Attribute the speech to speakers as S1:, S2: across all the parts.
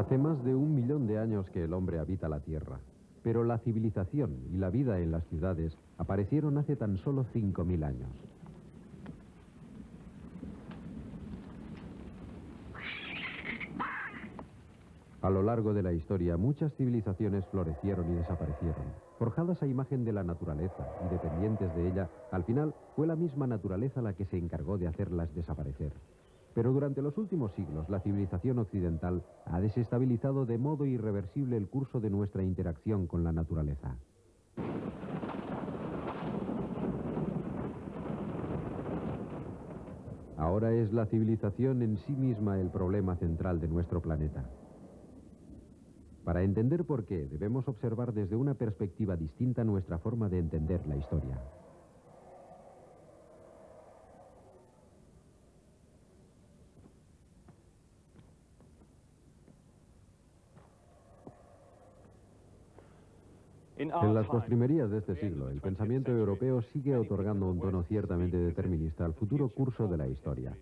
S1: Hace más de 1 millón de años que el hombre habita la Tierra, pero la civilización y la vida en las ciudades aparecieron hace tan solo 5000 años. A lo largo de la historia, muchas civilizaciones florecieron y desaparecieron. Forjadas a imagen de la naturaleza y dependientes de ella, al final fue la misma naturaleza la que se encargó de hacerlas desaparecer. Pero durante los últimos siglos, la civilización occidental ha desestabilizado de modo irreversible el curso de nuestra interacción con la naturaleza. Ahora es la civilización en sí misma el problema central de nuestro planeta. Para entender por qué, debemos observar desde una perspectiva distinta nuestra forma de entender la historia. En las postrimerías de este siglo, el pensamiento europeo sigue otorgando un tono ciertamente determinista al futuro curso de la historia.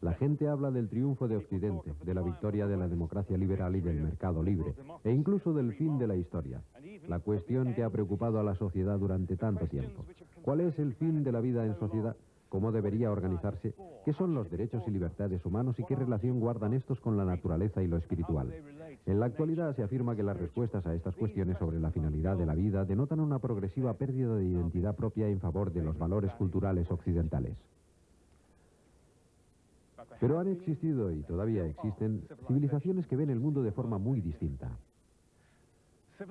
S1: La gente habla del triunfo de Occidente, de la victoria de la democracia liberal y del mercado libre, e incluso del fin de la historia. La cuestión que ha preocupado a la sociedad durante tanto tiempo. ¿Cuál es el fin de la vida en sociedad? ¿Cómo debería organizarse? ¿Qué son los derechos y libertades humanos y qué relación guardan estos con la naturaleza y lo espiritual? En la actualidad se afirma que las respuestas a estas cuestiones sobre la finalidad de la vida denotan una progresiva pérdida de identidad propia en favor de los valores culturales occidentales. Pero han existido y todavía existen civilizaciones que ven el mundo de forma muy distinta.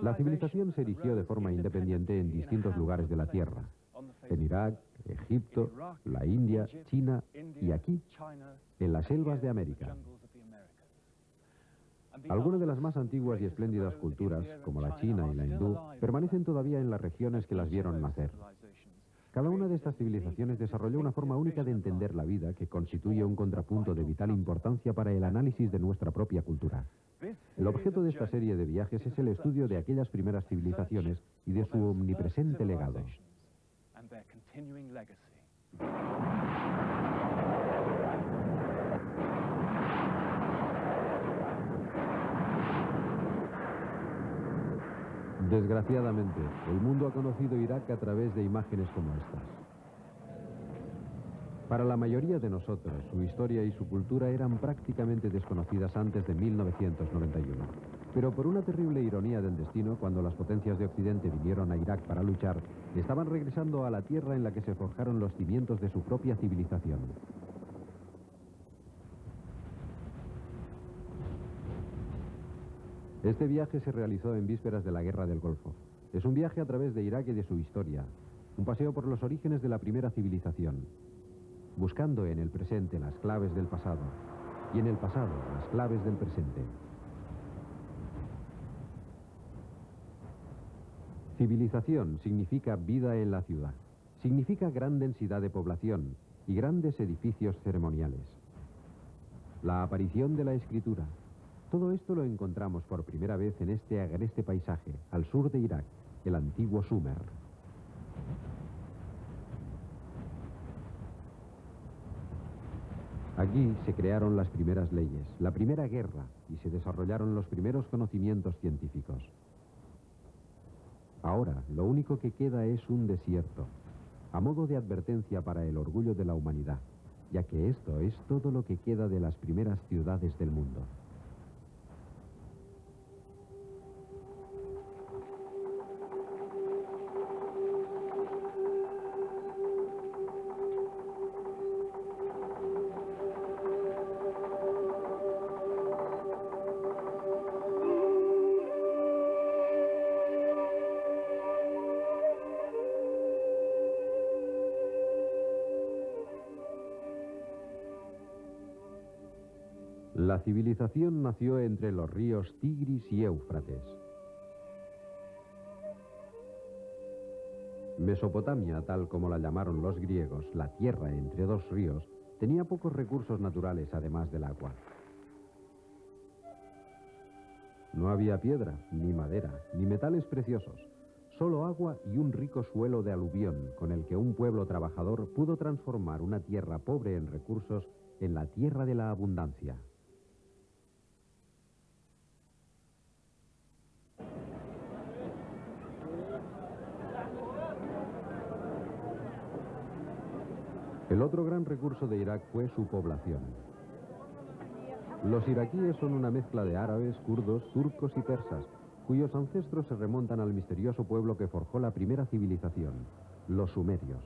S1: La civilización se erigió de forma independiente en distintos lugares de la Tierra. En Irak, Egipto, la India, China y aquí, en las selvas de América. Algunas de las más antiguas y espléndidas culturas, como la china y la hindú, permanecen todavía en las regiones que las vieron nacer. Cada una de estas civilizaciones desarrolló una forma única de entender la vida que constituye un contrapunto de vital importancia para el análisis de nuestra propia cultura. El objeto de esta serie de viajes es el estudio de aquellas primeras civilizaciones y de su omnipresente legado. Desgraciadamente, el mundo ha conocido Irak a través de imágenes como estas. Para la mayoría de nosotros, su historia y su cultura eran prácticamente desconocidas antes de 1991. Pero por una terrible ironía del destino, cuando las potencias de Occidente vinieron a Irak para luchar, estaban regresando a la tierra en la que se forjaron los cimientos de su propia civilización. Este viaje se realizó en vísperas de la Guerra del Golfo. Es un viaje a través de Irak y de su historia. Un paseo por los orígenes de la primera civilización. Buscando en el presente las claves del pasado. Y en el pasado las claves del presente. Civilización significa vida en la ciudad. Significa gran densidad de población y grandes edificios ceremoniales. La aparición de la escritura. Todo esto lo encontramos por primera vez en este agreste paisaje, al sur de Irak, el antiguo Sumer. Aquí se crearon las primeras leyes, la primera guerra, y se desarrollaron los primeros conocimientos científicos. Ahora, lo único que queda es un desierto, a modo de advertencia para el orgullo de la humanidad, ya que esto es todo lo que queda de las primeras ciudades del mundo. La civilización nació entre los ríos Tigris y Éufrates. Mesopotamia, tal como la llamaron los griegos, la tierra entre dos ríos, tenía pocos recursos naturales además del agua. No había piedra, ni madera, ni metales preciosos, solo agua y un rico suelo de aluvión con el que un pueblo trabajador pudo transformar una tierra pobre en recursos en la tierra de la abundancia. El otro gran recurso de Irak fue su población. Los iraquíes son una mezcla de árabes, kurdos, turcos y persas, cuyos ancestros se remontan al misterioso pueblo que forjó la primera civilización, los sumerios.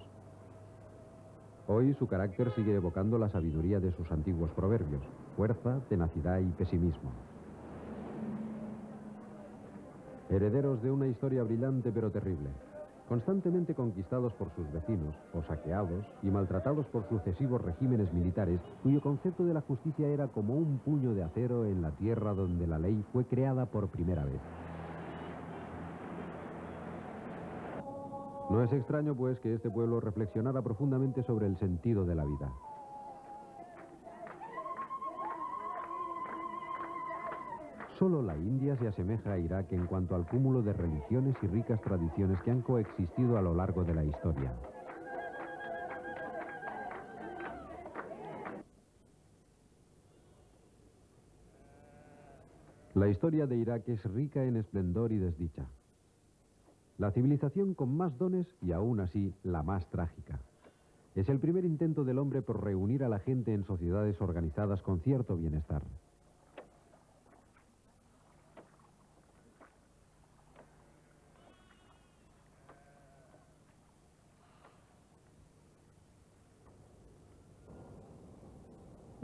S1: Hoy su carácter sigue evocando la sabiduría de sus antiguos proverbios: fuerza, tenacidad y pesimismo. Herederos de una historia brillante pero terrible, constantemente conquistados por sus vecinos o saqueados y maltratados por sucesivos regímenes militares, cuyo concepto de la justicia era como un puño de acero en la tierra donde la ley fue creada por primera vez. No es extraño, pues, que este pueblo reflexionara profundamente sobre el sentido de la vida. Solo la India se asemeja a Irak en cuanto al cúmulo de religiones y ricas tradiciones que han coexistido a lo largo de la historia. La historia de Irak es rica en esplendor y desdicha. La civilización con más dones y aún así la más trágica. Es el primer intento del hombre por reunir a la gente en sociedades organizadas con cierto bienestar.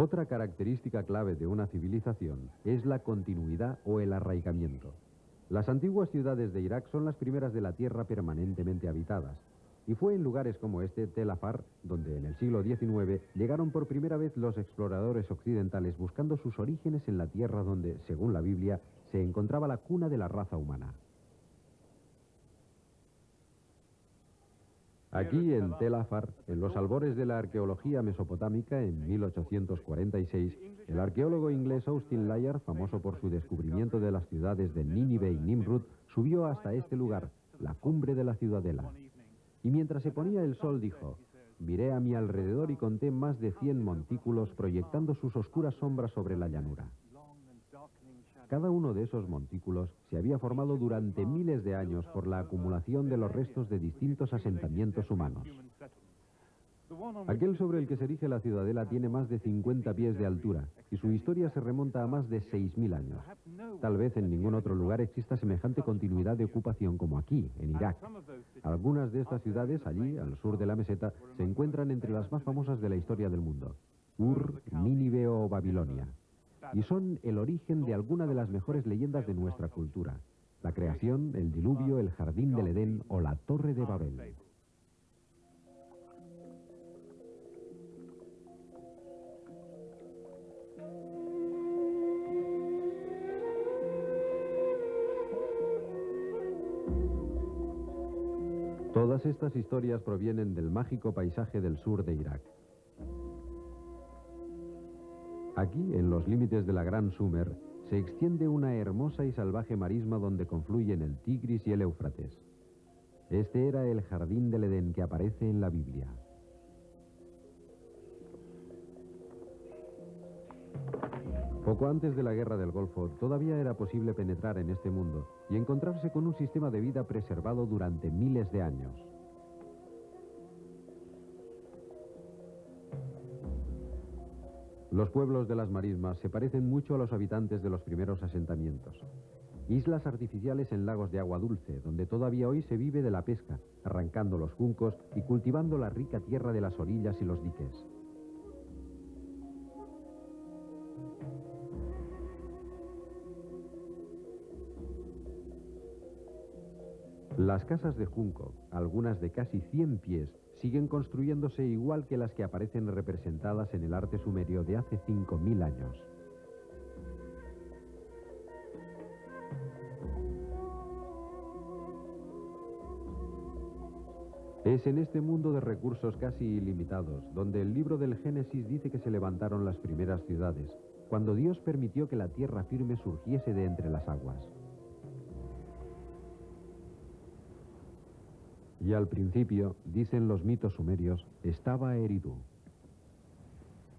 S1: Otra característica clave de una civilización es la continuidad o el arraigamiento. Las antiguas ciudades de Irak son las primeras de la tierra permanentemente habitadas. Y fue en lugares como este, Tel Afar, donde en el siglo XIX llegaron por primera vez los exploradores occidentales buscando sus orígenes en la tierra donde, según la Biblia, se encontraba la cuna de la raza humana. Aquí, en Tel Afar, en los albores de la arqueología mesopotámica, en 1846, el arqueólogo inglés Austin Layard, famoso por su descubrimiento de las ciudades de Nínive y Nimrud, subió hasta este lugar, la cumbre de la ciudadela. Y mientras se ponía el sol dijo: miré a mi alrededor y conté más de 100 montículos proyectando sus oscuras sombras sobre la llanura. Cada uno de esos montículos se había formado durante miles de años por la acumulación de los restos de distintos asentamientos humanos. Aquel sobre el que se erige la ciudadela tiene más de 50 pies de altura y su historia se remonta a más de 6.000 años. Tal vez en ningún otro lugar exista semejante continuidad de ocupación como aquí, en Irak. Algunas de estas ciudades, allí, al sur de la meseta, se encuentran entre las más famosas de la historia del mundo: Ur, Nínive o Babilonia. Y son el origen de alguna de las mejores leyendas de nuestra cultura: la creación, el diluvio, el jardín del Edén o la Torre de Babel. Todas estas historias provienen del mágico paisaje del sur de Irak. Aquí, en los límites de la Gran Sumer, se extiende una hermosa y salvaje marisma donde confluyen el Tigris y el Éufrates. Este era el jardín del Edén que aparece en la Biblia. Poco antes de la Guerra del Golfo, todavía era posible penetrar en este mundo y encontrarse con un sistema de vida preservado durante miles de años. Los pueblos de las marismas se parecen mucho a los habitantes de los primeros asentamientos. Islas artificiales en lagos de agua dulce, donde todavía hoy se vive de la pesca, arrancando los juncos y cultivando la rica tierra de las orillas y los diques. Las casas de junco, algunas de casi 100 pies, siguen construyéndose igual que las que aparecen representadas en el arte sumerio de hace 5.000 años. Es en este mundo de recursos casi ilimitados, donde el libro del Génesis dice que se levantaron las primeras ciudades, cuando Dios permitió que la tierra firme surgiese de entre las aguas. Y al principio, dicen los mitos sumerios, estaba Eridu.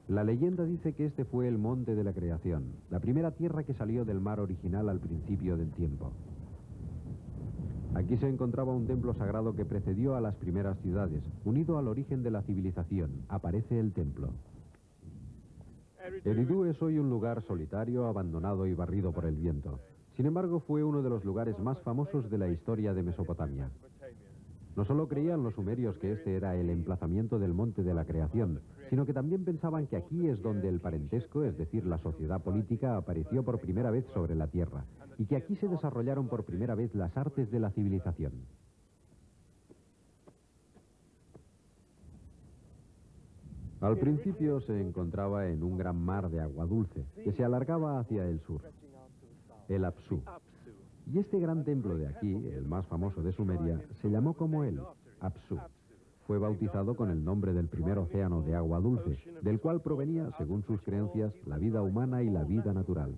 S1: La leyenda dice que este fue el monte de la creación, la primera tierra que salió del mar original al principio del tiempo. Aquí se encontraba un templo sagrado que precedió a las primeras ciudades. Unido al origen de la civilización, aparece el templo. Eridu es hoy un lugar solitario, abandonado y barrido por el viento. Sin embargo, fue uno de los lugares más famosos de la historia de Mesopotamia. No solo creían los sumerios que este era el emplazamiento del monte de la creación, sino que también pensaban que aquí es donde el parentesco, es decir, la sociedad política, apareció por primera vez sobre la tierra, y que aquí se desarrollaron por primera vez las artes de la civilización. Al principio se encontraba en un gran mar de agua dulce, que se alargaba hacia el sur, el Apsu. Y este gran templo de aquí, el más famoso de Sumeria, se llamó como él, Apsu. Fue bautizado con el nombre del primer océano de agua dulce, del cual provenía, según sus creencias, la vida humana y la vida natural.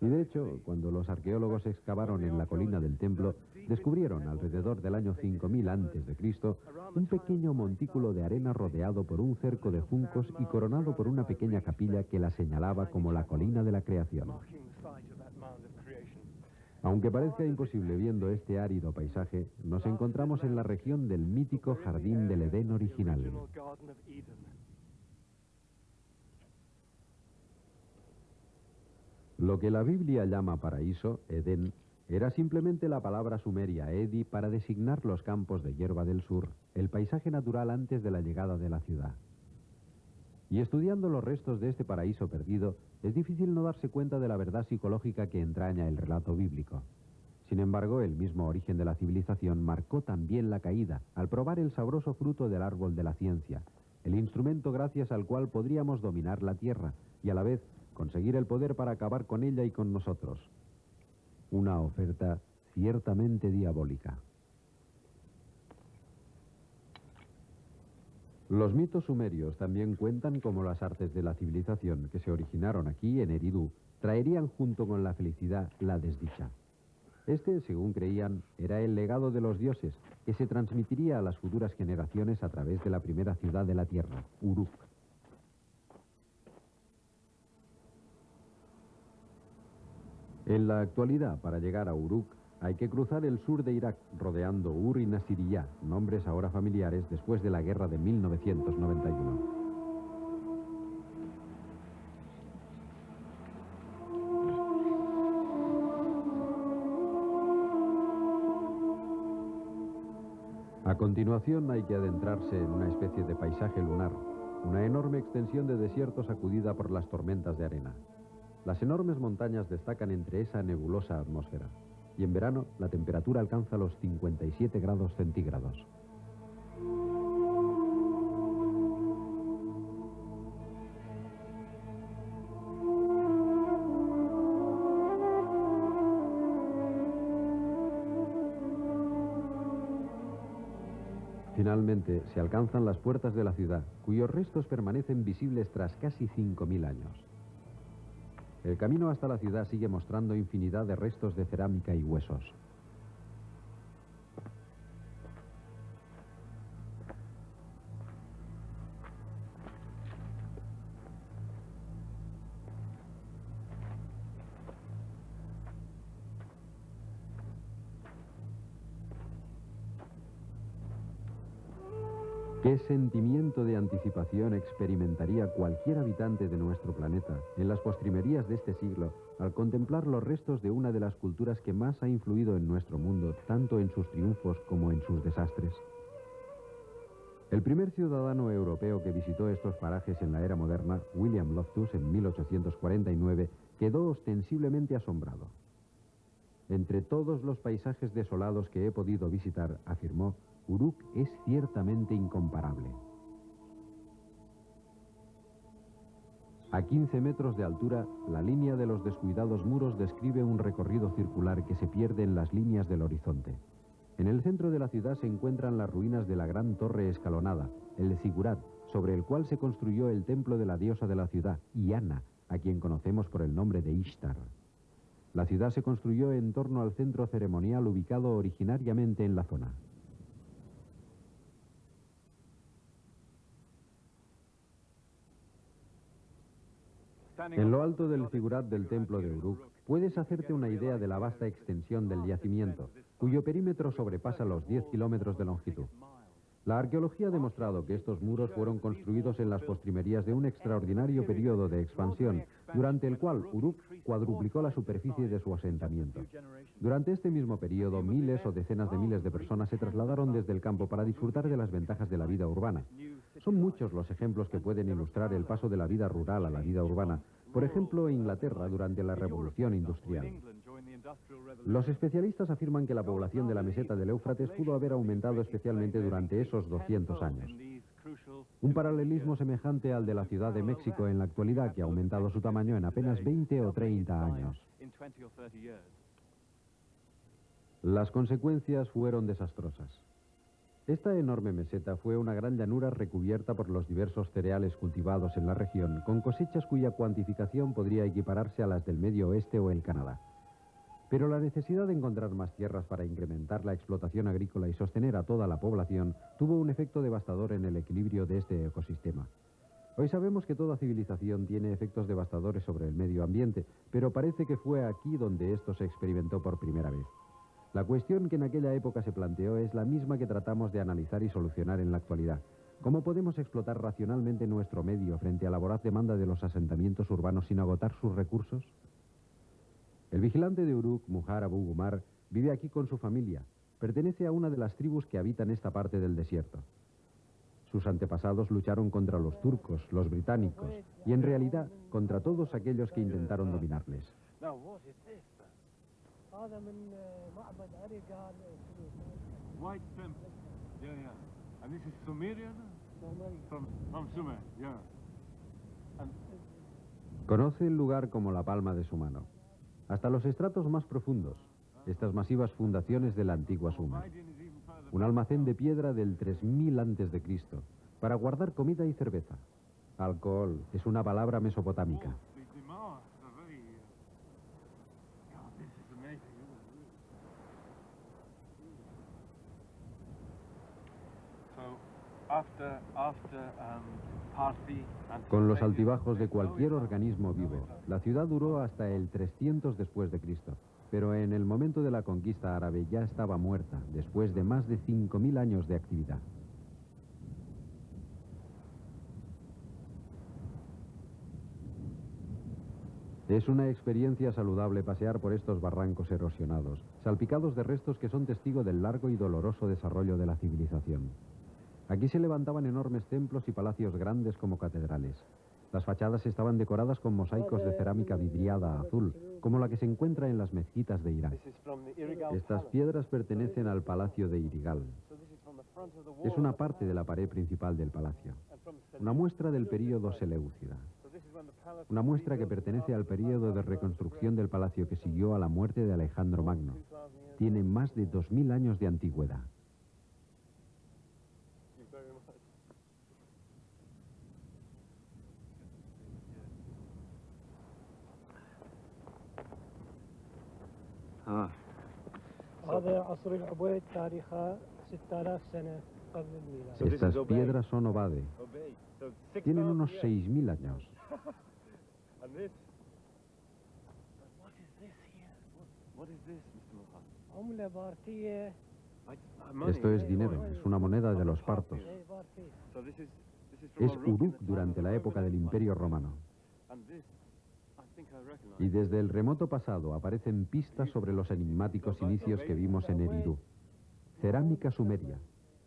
S1: Y de hecho, cuando los arqueólogos excavaron en la colina del templo, descubrieron alrededor del año 5000 a.C. un pequeño montículo de arena rodeado por un cerco de juncos y coronado por una pequeña capilla que la señalaba como la colina de la creación. Aunque parezca imposible viendo este árido paisaje, nos encontramos en la región del mítico Jardín del Edén original. Lo que la Biblia llama paraíso, Edén, era simplemente la palabra sumeria Edi para designar los campos de hierba del sur, el paisaje natural antes de la llegada de la ciudad. Y estudiando los restos de este paraíso perdido, es difícil no darse cuenta de la verdad psicológica que entraña el relato bíblico. Sin embargo, el mismo origen de la civilización marcó también la caída, al probar el sabroso fruto del árbol de la ciencia, el instrumento gracias al cual podríamos dominar la tierra y a la vez conseguir el poder para acabar con ella y con nosotros. Una oferta ciertamente diabólica. Los mitos sumerios también cuentan cómo las artes de la civilización que se originaron aquí en Eridu traerían junto con la felicidad la desdicha. Este, según creían, era el legado de los dioses que se transmitiría a las futuras generaciones a través de la primera ciudad de la tierra, Uruk. En la actualidad, para llegar a Uruk, hay que cruzar el sur de Irak, rodeando Ur y Nasiriyah, nombres ahora familiares después de la guerra de 1991. A continuación hay que adentrarse en una especie de paisaje lunar, una enorme extensión de desierto sacudida por las tormentas de arena. Las enormes montañas destacan entre esa nebulosa atmósfera. Y en verano la temperatura alcanza los 57 grados centígrados. Finalmente se alcanzan las puertas de la ciudad, cuyos restos permanecen visibles tras casi 5000 años. El camino hasta la ciudad sigue mostrando infinidad de restos de cerámica y huesos. ¿Qué sentimiento de anticipación experimentaría cualquier habitante de nuestro planeta en las postrimerías de este siglo al contemplar los restos de una de las culturas que más ha influido en nuestro mundo, tanto en sus triunfos como en sus desastres? El primer ciudadano europeo que visitó estos parajes en la era moderna, William Loftus, en 1849, quedó ostensiblemente asombrado. Entre todos los paisajes desolados que he podido visitar, afirmó, Uruk es ciertamente incomparable. A 15 metros de altura, la línea de los descuidados muros describe un recorrido circular que se pierde en las líneas del horizonte. En el centro de la ciudad se encuentran las ruinas de la gran torre escalonada, el zigurat, sobre el cual se construyó el templo de la diosa de la ciudad, Iana, a quien conocemos por el nombre de Ishtar. La ciudad se construyó en torno al centro ceremonial ubicado originariamente en la zona. En lo alto del figurat del templo de Uruk, puedes hacerte una idea de la vasta extensión del yacimiento, cuyo perímetro sobrepasa los 10 kilómetros de longitud. La arqueología ha demostrado que estos muros fueron construidos en las postrimerías de un extraordinario periodo de expansión, durante el cual Uruk cuadruplicó la superficie de su asentamiento. Durante este mismo periodo, miles o decenas de miles de personas se trasladaron desde el campo para disfrutar de las ventajas de la vida urbana. Son muchos los ejemplos que pueden ilustrar el paso de la vida rural a la vida urbana. Por ejemplo, Inglaterra durante la Revolución Industrial. Los especialistas afirman que la población de la meseta del Éufrates pudo haber aumentado especialmente durante esos 200 años. Un paralelismo semejante al de la Ciudad de México en la actualidad, que ha aumentado su tamaño en apenas 20 o 30 años. Las consecuencias fueron desastrosas. Esta enorme meseta fue una gran llanura recubierta por los diversos cereales cultivados en la región, con cosechas cuya cuantificación podría equipararse a las del Medio Oeste o el Canadá. Pero la necesidad de encontrar más tierras para incrementar la explotación agrícola y sostener a toda la población tuvo un efecto devastador en el equilibrio de este ecosistema. Hoy sabemos que toda civilización tiene efectos devastadores sobre el medio ambiente, pero parece que fue aquí donde esto se experimentó por primera vez. La cuestión que en aquella época se planteó es la misma que tratamos de analizar y solucionar en la actualidad. ¿Cómo podemos explotar racionalmente nuestro medio frente a la voraz demanda de los asentamientos urbanos sin agotar sus recursos? El vigilante de Uruk, Mujar Abu Gumar, vive aquí con su familia. Pertenece a una de las tribus que habitan esta parte del desierto. Sus antepasados lucharon contra los turcos, los británicos, y en realidad contra todos aquellos que intentaron dominarles.
S2: White temple. Yeah. And this is Sumerian? From Sumer, yeah.
S1: Conoce el lugar como la palma de su mano. Hasta los estratos más profundos, estas masivas fundaciones de la antigua Sumer. Un almacén de piedra del 3000 a.C. para guardar comida y cerveza. Alcohol es una palabra mesopotámica. Con los altibajos de cualquier organismo vivo, la ciudad duró hasta el 300 después de Cristo, pero en el momento de la conquista árabe ya estaba muerta, después de más de 5000 años de actividad. Es una experiencia saludable pasear por estos barrancos erosionados, salpicados de restos que son testigo del largo y doloroso desarrollo de la civilización. Aquí se levantaban enormes templos y palacios grandes como catedrales. Las fachadas estaban decoradas con mosaicos de cerámica vidriada azul, como la que se encuentra en las mezquitas de Irak. Estas piedras pertenecen al Palacio de Irigal. Es una parte de la pared principal del palacio. Una muestra del período seleucida. Una muestra que pertenece al período de reconstrucción del palacio que siguió a la muerte de Alejandro Magno. Tiene más de 2000 años de antigüedad. Estas piedras son Obade. Tienen unos 6000 años. Esto es dinero, es una moneda de los partos. Es Uruk durante la época del Imperio Romano. Y desde el remoto pasado aparecen pistas sobre los enigmáticos inicios que vimos en Eridu. Cerámica sumeria.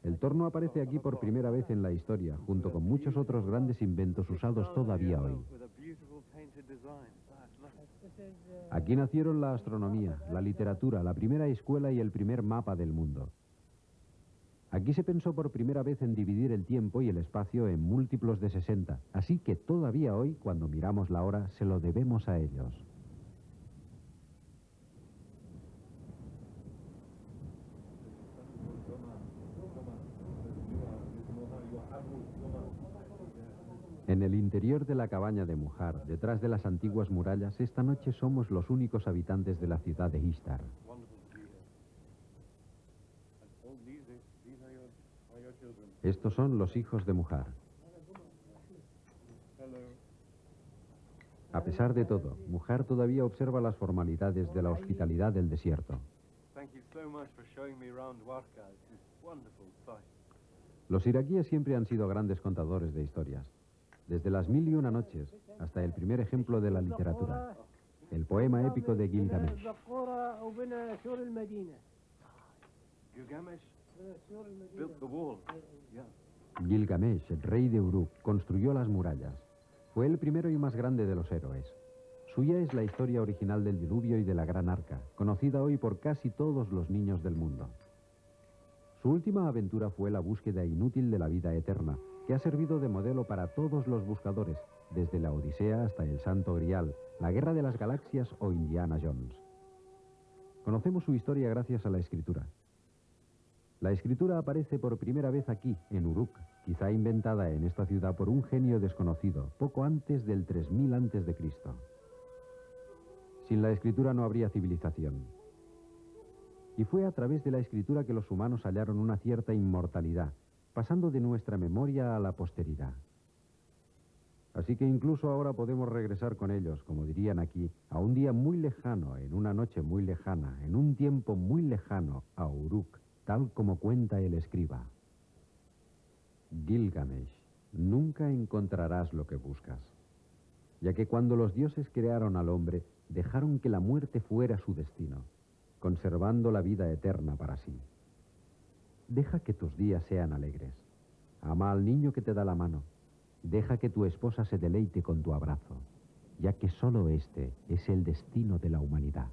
S1: El torno aparece aquí por primera vez en la historia, junto con muchos otros grandes inventos usados todavía hoy. Aquí nacieron la astronomía, la literatura, la primera escuela y el primer mapa del mundo. Aquí se pensó por primera vez en dividir el tiempo y el espacio en múltiplos de 60, así que todavía hoy, cuando miramos la hora, se lo debemos a ellos. En el interior de la cabaña de Mujar, detrás de las antiguas murallas, esta noche somos los únicos habitantes de la ciudad de Ishtar. Estos son los hijos de Mujar. A pesar de todo, Mujar todavía observa las formalidades de la hospitalidad del desierto.
S2: Thank you so much for showing me around Warka. It's a wonderful sight.
S1: Los iraquíes siempre han sido grandes contadores de historias. Desde las 1001 noches hasta el primer ejemplo de la literatura, el poema épico de Gilgamesh.
S2: Gilgamesh built the wall. Yeah.
S1: Gilgamesh, el rey de Uruk, construyó las murallas. Fue el primero y más grande de los héroes. Suya es la historia original del diluvio y de la gran arca, conocida hoy por casi todos los niños del mundo. Su última aventura fue la búsqueda inútil de la vida eterna, que ha servido de modelo para todos los buscadores, desde la Odisea hasta el Santo Grial, la Guerra de las Galaxias o Indiana Jones. Conocemos su historia gracias a la escritura. La escritura aparece por primera vez aquí, en Uruk, quizá inventada en esta ciudad por un genio desconocido, poco antes del 3000 a.C. Sin la escritura no habría civilización. Y fue a través de la escritura que los humanos hallaron una cierta inmortalidad, pasando de nuestra memoria a la posteridad. Así que incluso ahora podemos regresar con ellos, como dirían aquí, a un día muy lejano, en una noche muy lejana, en un tiempo muy lejano, a Uruk, tal como cuenta el escriba. Gilgamesh, nunca encontrarás lo que buscas, ya que cuando los dioses crearon al hombre, dejaron que la muerte fuera su destino, conservando la vida eterna para sí. Deja que tus días sean alegres. Ama al niño que te da la mano. Deja que tu esposa se deleite con tu abrazo, ya que solo este es el destino de la humanidad.